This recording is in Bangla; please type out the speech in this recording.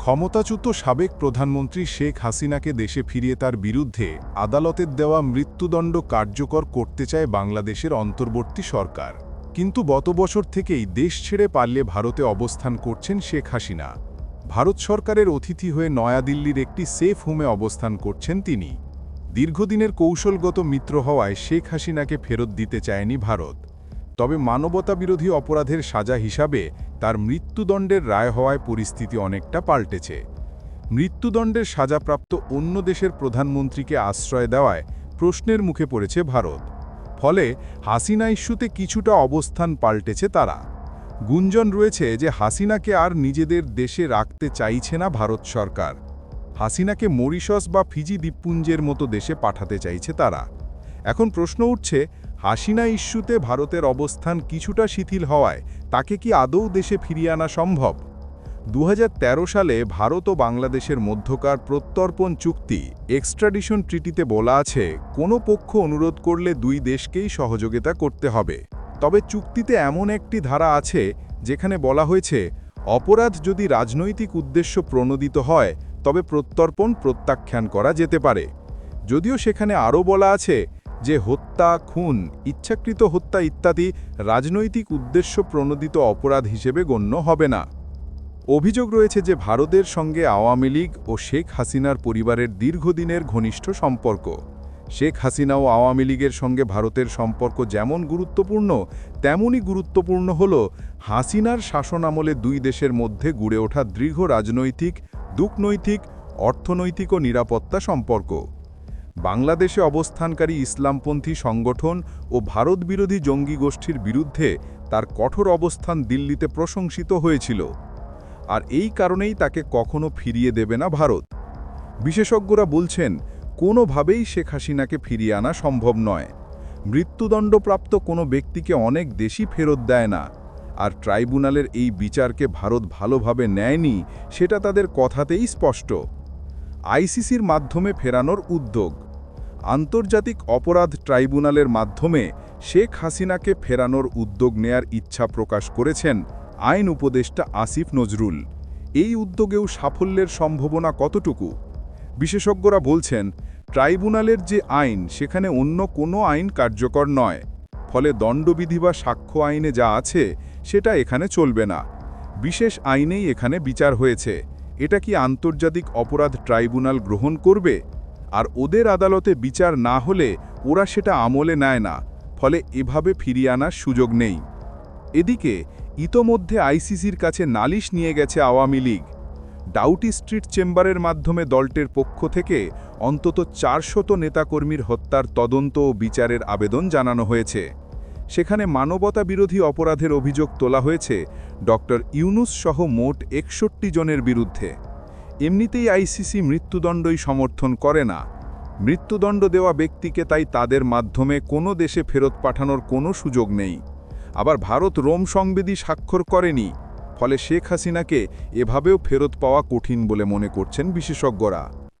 ক্ষমতাচ্যুত সাবেক প্রধানমন্ত্রী শেখ হাসিনাকে দেশে ফিরিয়ে তার বিরুদ্ধে আদালতের দেওয়া মৃত্যুদণ্ড কার্যকর করতে চায় বাংলাদেশের অন্তর্বর্তী সরকার। কিন্তু গত বছর থেকেই দেশ ছেড়ে পালিয়ে ভারতে অবস্থান করছেন শেখ হাসিনা। ভারত সরকারের অতিথি হয়ে নয়াদিল্লির একটি সেফ হোমে অবস্থান করছেন তিনি। দীর্ঘদিনের কৌশলগত মিত্র হওয়ায় শেখ হাসিনাকে ফেরত দিতে চায়নি ভারত। তবে মানবতাবিরোধী অপরাধের সাজা হিসাবে তার মৃত্যুদণ্ডের রায় হওয়ায় পরিস্থিতি অনেকটা পাল্টেছে। মৃত্যুদণ্ডের সাজাপ্রাপ্ত অন্য দেশের প্রধানমন্ত্রীকে আশ্রয় দেওয়ায় প্রশ্নের মুখে পড়েছে ভারত। ফলে হাসিনা ইস্যুতে কিছুটা অবস্থান পাল্টেছে তারা। গুঞ্জন রয়েছে যে হাসিনাকে আর নিজেদের দেশে রাখতে চাইছে না ভারত সরকার। হাসিনাকে মরিশাস বা ফিজি দ্বীপপুঞ্জের মতো দেশে পাঠাতে চাইছে তারা। এখন প্রশ্ন উঠছে, হাসিনা ইস্যুতে ভারতের অবস্থান কিছুটা শিথিল হওয়ায় তাকে কি আদৌ দেশে ফিরিয়ে আনা সম্ভব? 2013 সালে ভারত ও বাংলাদেশের মধ্যকার প্রত্যর্পণ চুক্তি এক্সট্রাডিশন ট্রিটিতে বলা আছে, কোনো পক্ষ অনুরোধ করলে দুই দেশকেই সহযোগিতা করতে হবে। তবে চুক্তিতে এমন একটি ধারা আছে যেখানে বলা হয়েছে, অপরাধ যদি রাজনৈতিক উদ্দেশ্য প্রণোদিত হয় তবে প্রত্যর্পণ প্রত্যাখ্যান করা যেতে পারে। যদিও সেখানে আরও বলা আছে যে হত্যা, খুন, ইচ্ছাকৃত হত্যা ইত্যাদি রাজনৈতিক উদ্দেশ্য প্রণোদিত অপরাধ হিসেবে গণ্য হবে না। অভিযোগ রয়েছে যে ভারতের সঙ্গে আওয়ামী লীগ ও শেখ হাসিনার পরিবারের দীর্ঘদিনের ঘনিষ্ঠ সম্পর্ক। শেখ হাসিনা ও আওয়ামী লীগের সঙ্গে ভারতের সম্পর্ক যেমন গুরুত্বপূর্ণ, তেমনই গুরুত্বপূর্ণ হল হাসিনার শাসনামলে দুই দেশের মধ্যে গড়ে ওঠা দৃঢ় রাজনৈতিক, কূটনৈতিক, অর্থনৈতিক ও নিরাপত্তা সম্পর্ক। বাংলাদেশে অবস্থানকারী ইসলামপন্থী সংগঠন ও ভারতবিরোধী জঙ্গি গোষ্ঠীর বিরুদ্ধে তার কঠোর অবস্থান দিল্লিতে প্রশংসিত হয়েছিল। আর এই কারণেই তাকে কখনো ফিরিয়ে দেবে না ভারত। বিশেষজ্ঞরা বলছেন, কোনোভাবেই শেখ হাসিনাকে ফিরিয়ে আনা সম্ভব নয়। মৃত্যুদণ্ডপ্রাপ্ত কোনো ব্যক্তিকে অনেক দেশই ফেরত দেয় না। আর ট্রাইব্যুনালের এই বিচারকে ভারত ভালোভাবে নেয়নি, সেটা তাদের কথাতেই স্পষ্ট। আইসিসির মাধ্যমে ফেরানোর উদ্যোগ। আন্তর্জাতিক অপরাধ ট্রাইব্যুনালের মাধ্যমে শেখ হাসিনাকে ফেরানোর উদ্যোগ নেয়ার ইচ্ছা প্রকাশ করেছেন আইন উপদেষ্টা আসিফ নজরুল। এই উদ্যোগেও সাফল্যের সম্ভাবনা কতটুকু? বিশেষজ্ঞরা বলছেন, ট্রাইব্যুনালের যে আইন সেখানে অন্য কোনো আইন কার্যকর নয়। ফলে দণ্ডবিধি বা সাক্ষ্য আইনে যা আছে সেটা এখানে চলবে না। বিশেষ আইনেই এখানে বিচার হয়েছে। এটা কি আন্তর্জাতিক অপরাধ ট্রাইব্যুনাল গ্রহণ করবে? আর ওদের আদালতে বিচার না হলে ওরা সেটা আমলে নেয় না। ফলে এভাবে ফিরিয়ে আনার সুযোগ নেই। এদিকে ইতোমধ্যে আইসিসির কাছে নালিশ নিয়ে গেছে আওয়ামী লীগ। ডাউটি স্ট্রিট চেম্বারের মাধ্যমে দলটির পক্ষ থেকে অন্তত 400 নেতাকর্মীর হত্যার তদন্ত ও বিচারের আবেদন জানানো হয়েছে। সেখানে মানবতা বিরোধী অপরাধের অভিযোগ তোলা হয়েছে ডক্টর ইউনুস সহ মোট 61 জনের বিরুদ্ধে। এমনিতেই আইসিসি মৃত্যুদণ্ডই সমর্থন করে না। মৃত্যুদণ্ড দেওয়া ব্যক্তিকে তাই তাদের মাধ্যমে কোনো দেশে ফেরত পাঠানোর কোনো সুযোগ নেই। আবার ভারত রোম সংবিধি স্বাক্ষর করেনি। ফলে শেখ হাসিনাকে এভাবেও ফেরত পাওয়া কঠিন বলে মনে করছেন বিশেষজ্ঞরা।